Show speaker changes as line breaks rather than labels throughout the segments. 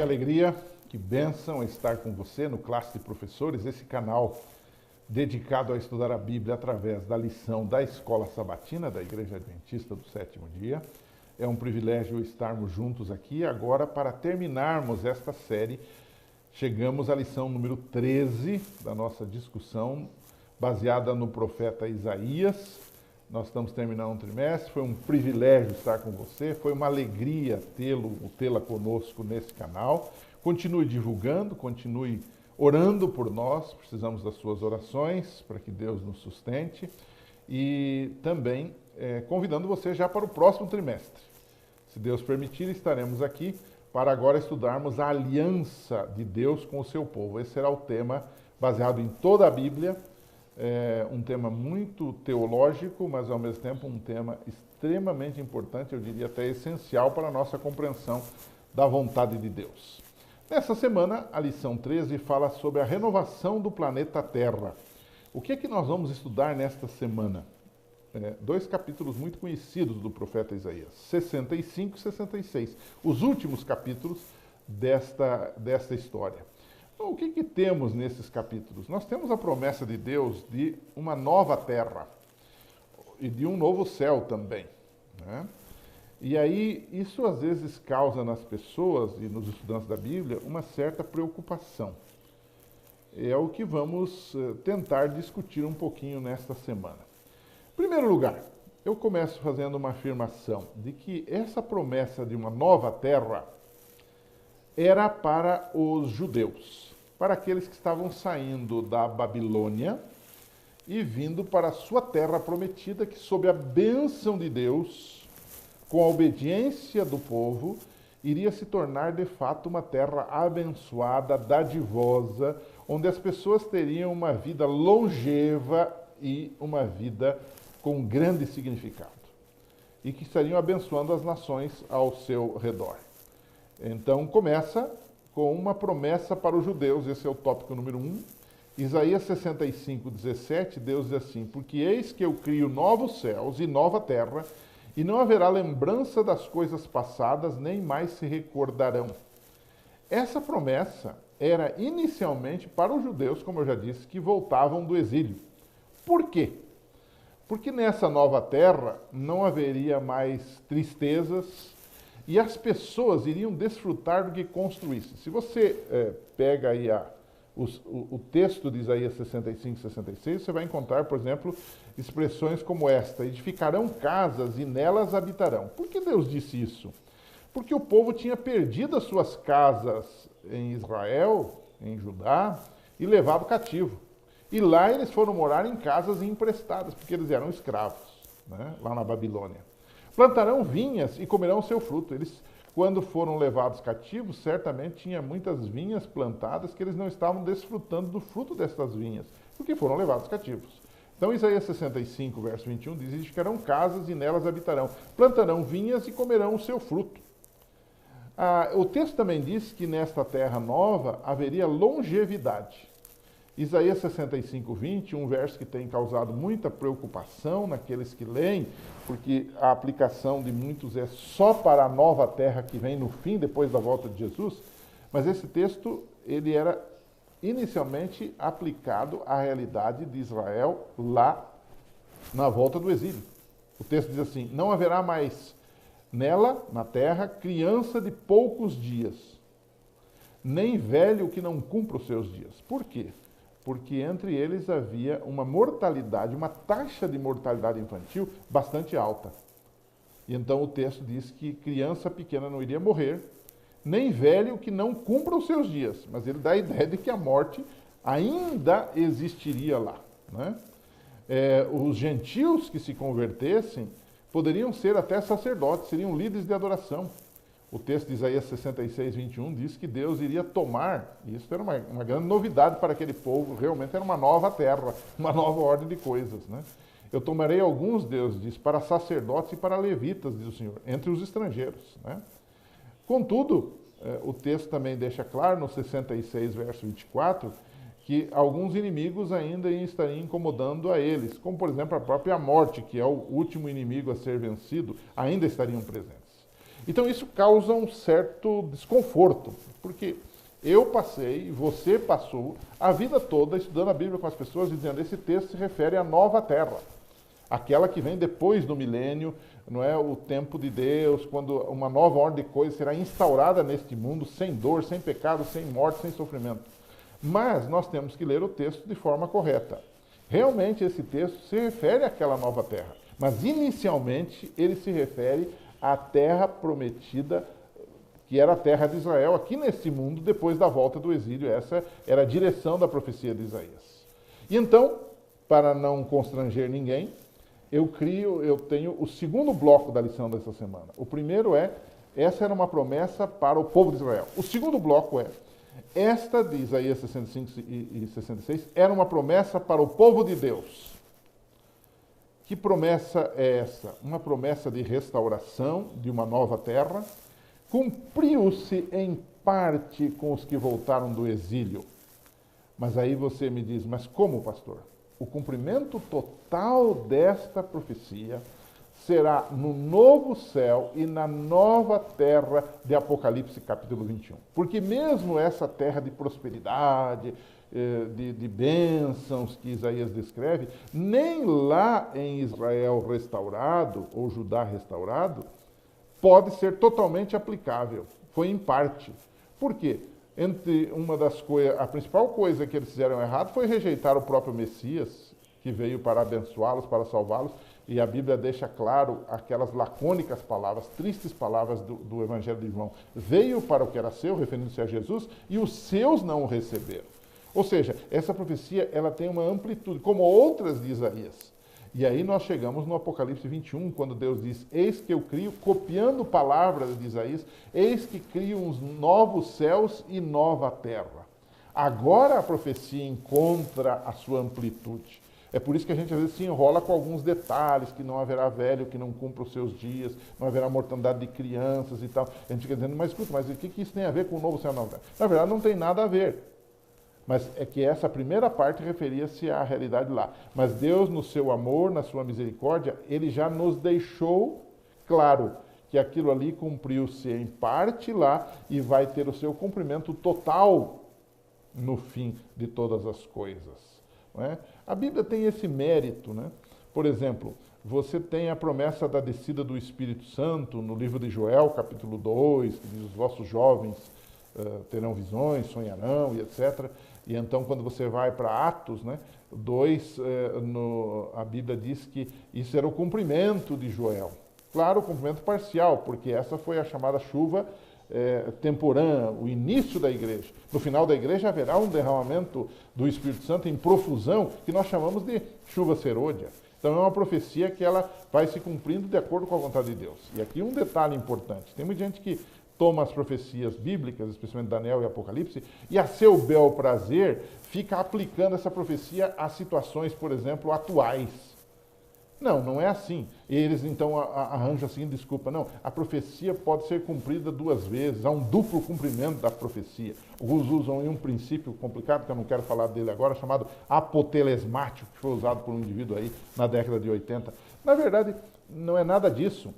alegria, que bênção estar com você no Classe de Professores, esse canal dedicado a estudar a Bíblia através da lição da Escola Sabatina da Igreja Adventista do Sétimo Dia. É um privilégio estarmos juntos aqui agora para terminarmos esta série. Chegamos à lição número 13 da nossa discussão, baseada no profeta Isaías. Nós estamos terminando um trimestre, foi um privilégio estar com você, foi uma alegria tê-la conosco nesse canal. Continue divulgando, continue orando por nós, precisamos das suas orações para que Deus nos sustente. E também convidando você já para o próximo trimestre. Se Deus permitir, estaremos aqui para agora estudarmos a aliança de Deus com o seu povo. Esse será o tema baseado em toda a Bíblia. Um tema muito teológico, mas ao mesmo tempo um tema extremamente importante, eu diria até essencial para a nossa compreensão da vontade de Deus. Nessa semana, a lição 13 fala sobre a renovação do planeta Terra. O que é que nós vamos estudar nesta semana? Dois capítulos muito conhecidos do profeta Isaías, 65 e 66, os últimos capítulos desta história. Então, o que temos nesses capítulos? Nós temos a promessa de Deus de uma nova terra e de um novo céu também, né? E aí, isso às vezes causa nas pessoas e nos estudantes da Bíblia uma certa preocupação. É o que vamos tentar discutir um pouquinho nesta semana. Em primeiro lugar, eu começo fazendo uma afirmação de que essa promessa de uma nova terra era para os judeus, para aqueles que estavam saindo da Babilônia e vindo para a sua terra prometida, que sob a bênção de Deus, com a obediência do povo, iria se tornar de fato uma terra abençoada, dadivosa, onde as pessoas teriam uma vida longeva e uma vida com grande significado, e que estariam abençoando as nações ao seu redor. Então começa com uma promessa para os judeus, esse é o tópico número 1. Isaías 65, 17, Deus diz assim: porque eis que eu crio novos céus e nova terra, e não haverá lembrança das coisas passadas, nem mais se recordarão. Essa promessa era inicialmente para os judeus, como eu já disse, que voltavam do exílio. Por quê? Porque nessa nova terra não haveria mais tristezas e as pessoas iriam desfrutar do que construísse. Se você pega aí o texto de Isaías 65 e 66, você vai encontrar, por exemplo, expressões como esta: edificarão casas e nelas habitarão. Por que Deus disse isso? Porque o povo tinha perdido as suas casas em Israel, em Judá, e levado cativo. E lá eles foram morar em casas emprestadas, porque eles eram escravos, né, lá na Babilônia. Plantarão vinhas e comerão o seu fruto. Eles, quando foram levados cativos, certamente tinha muitas vinhas plantadas que eles não estavam desfrutando do fruto destas vinhas, porque foram levados cativos. Então, Isaías 65, verso 21, diz: edificarão casas e nelas habitarão, plantarão vinhas e comerão o seu fruto. O texto também diz que nesta terra nova haveria longevidade. Isaías 65, 20, um verso que tem causado muita preocupação naqueles que leem, porque a aplicação de muitos é só para a nova terra que vem no fim, depois da volta de Jesus, mas esse texto ele era inicialmente aplicado à realidade de Israel lá na volta do exílio. O texto diz assim: não haverá mais nela, na terra, criança de poucos dias, nem velho que não cumpra os seus dias. Por quê? Porque entre eles havia uma mortalidade, uma taxa de mortalidade infantil bastante alta. E então o texto diz que criança pequena não iria morrer, nem velho que não cumpra os seus dias. Mas ele dá a ideia de que a morte ainda existiria lá, né? Os gentios que se convertessem poderiam ser até sacerdotes, seriam líderes de adoração. O texto de Isaías 66, 21 diz que Deus iria tomar, e isso era uma grande novidade para aquele povo, realmente era uma nova terra, uma nova ordem de coisas, né? Eu tomarei alguns, Deus diz, para sacerdotes e para levitas, diz o Senhor, entre os estrangeiros, né? Contudo, o texto também deixa claro, no 66, verso 24, que alguns inimigos ainda estariam incomodando a eles, como por exemplo a própria morte, que é o último inimigo a ser vencido, ainda estariam presentes. Então isso causa um certo desconforto, porque eu passei, você passou a vida toda estudando a Bíblia com as pessoas, dizendo esse texto se refere à nova terra, aquela que vem depois do milênio, não é o tempo de Deus, quando uma nova ordem de coisas será instaurada neste mundo, sem dor, sem pecado, sem morte, sem sofrimento. Mas nós temos que ler o texto de forma correta. Realmente esse texto se refere àquela nova terra, mas inicialmente ele se refere à terra prometida, que era a terra de Israel, aqui neste mundo, depois da volta do exílio. Essa era a direção da profecia de Isaías. E então, para não constranger ninguém, eu tenho o segundo bloco da lição dessa semana. O primeiro essa era uma promessa para o povo de Israel. O segundo bloco esta de Isaías 65 e 66 era uma promessa para o povo de Deus. Que promessa é essa? Uma promessa de restauração de uma nova terra. Cumpriu-se em parte com os que voltaram do exílio. Mas aí você me diz, mas como, pastor? O cumprimento total desta profecia será no novo céu e na nova terra de Apocalipse capítulo 21. Porque mesmo essa terra de prosperidade, de bênçãos que Isaías descreve, nem lá em Israel restaurado, ou Judá restaurado, pode ser totalmente aplicável. Foi em parte. Por quê? Entre uma das coisas, a principal coisa que eles fizeram errado foi rejeitar o próprio Messias, que veio para abençoá-los, para salvá-los, e a Bíblia deixa claro aquelas lacônicas palavras, tristes palavras do Evangelho de João. Veio para o que era seu, referindo-se a Jesus, e os seus não o receberam. Ou seja, essa profecia ela tem uma amplitude, como outras de Isaías. E aí nós chegamos no Apocalipse 21, quando Deus diz, eis que eu crio, copiando palavras de Isaías, eis que crio uns novos céus e nova terra. Agora a profecia encontra a sua amplitude. É por isso que a gente às vezes se enrola com alguns detalhes, que não haverá velho que não cumpra os seus dias, não haverá mortandade de crianças e tal. A gente fica dizendo, mas escuta, mas o que isso tem a ver com o novo céu e nova terra? Na verdade não tem nada a ver. Mas é que essa primeira parte referia-se à realidade lá. Mas Deus, no seu amor, na sua misericórdia, Ele já nos deixou claro que aquilo ali cumpriu-se em parte lá e vai ter o seu cumprimento total no fim de todas as coisas. Não é? A Bíblia tem esse mérito. Né? Por exemplo, você tem a promessa da descida do Espírito Santo no livro de Joel, capítulo 2, que diz, os vossos jovens terão visões, sonharão e etc. E então, quando você vai para Atos, né, 2, a Bíblia diz que isso era o cumprimento de Joel. Claro, o cumprimento parcial, porque essa foi a chamada chuva temporã, o início da igreja. No final da igreja haverá um derramamento do Espírito Santo em profusão, que nós chamamos de chuva serôdia. Então é uma profecia que ela vai se cumprindo de acordo com a vontade de Deus. E aqui um detalhe importante. Tem muita gente que toma as profecias bíblicas, especialmente Daniel e Apocalipse, e a seu bel prazer fica aplicando essa profecia a situações, por exemplo, atuais. Não, não é assim. Eles então arranjam assim, desculpa, não. A profecia pode ser cumprida duas vezes, há um duplo cumprimento da profecia. Alguns usam um princípio complicado, que eu não quero falar dele agora, chamado apotelesmático, que foi usado por um indivíduo aí na década de 80. Na verdade, não é nada disso.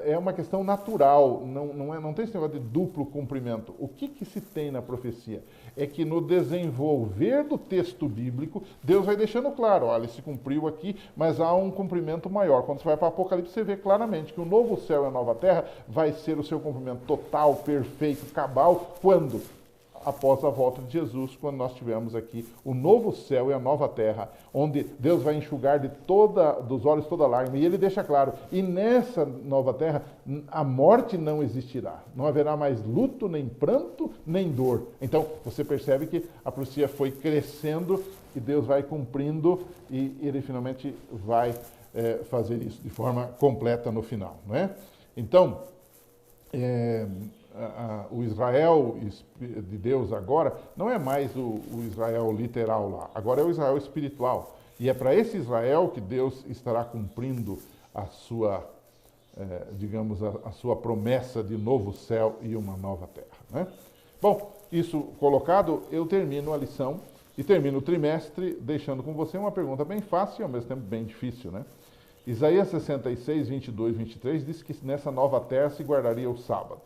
É uma questão natural, não tem esse negócio de duplo cumprimento. O que se tem na profecia? É que no desenvolver do texto bíblico, Deus vai deixando claro, olha, se cumpriu aqui, mas há um cumprimento maior. Quando você vai para Apocalipse, você vê claramente que o novo céu e a nova terra vai ser o seu cumprimento total, perfeito, cabal, quando? Após a volta de Jesus, quando nós tivermos aqui o novo céu e a nova terra, onde Deus vai enxugar dos olhos toda lágrima, e Ele deixa claro, e nessa nova terra a morte não existirá, não haverá mais luto, nem pranto, nem dor. Então você percebe que a profecia foi crescendo e Deus vai cumprindo e Ele finalmente vai fazer isso de forma completa no final, não é? Então, o Israel de Deus agora não é mais o Israel literal lá, agora é o Israel espiritual. E é para esse Israel que Deus estará cumprindo a sua, a sua promessa de novo céu e uma nova terra. Né? Bom, isso colocado, eu termino a lição e termino o trimestre deixando com você uma pergunta bem fácil e ao mesmo tempo bem difícil. Né? Isaías 66, 22, 23 diz que nessa nova terra se guardaria o sábado.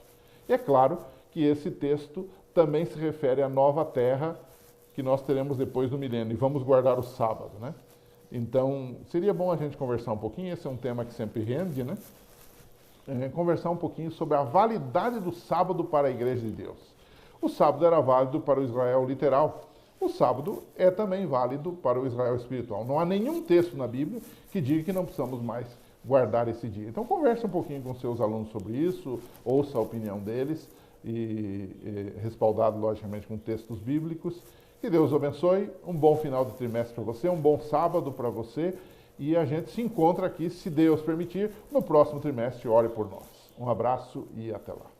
E é claro que esse texto também se refere à nova terra que nós teremos depois do milênio, e vamos guardar o sábado, né? Então, seria bom a gente conversar um pouquinho, esse é um tema que sempre rende, né? Conversar um pouquinho sobre a validade do sábado para a Igreja de Deus. O sábado era válido para o Israel literal. O sábado é também válido para o Israel espiritual. Não há nenhum texto na Bíblia que diga que não precisamos mais guardar esse dia. Então converse um pouquinho com seus alunos sobre isso, ouça a opinião deles, respaldado logicamente com textos bíblicos. Que Deus o abençoe, um bom final de trimestre para você, um bom sábado para você, e a gente se encontra aqui, se Deus permitir, no próximo trimestre. Ore por nós. Um abraço e até lá.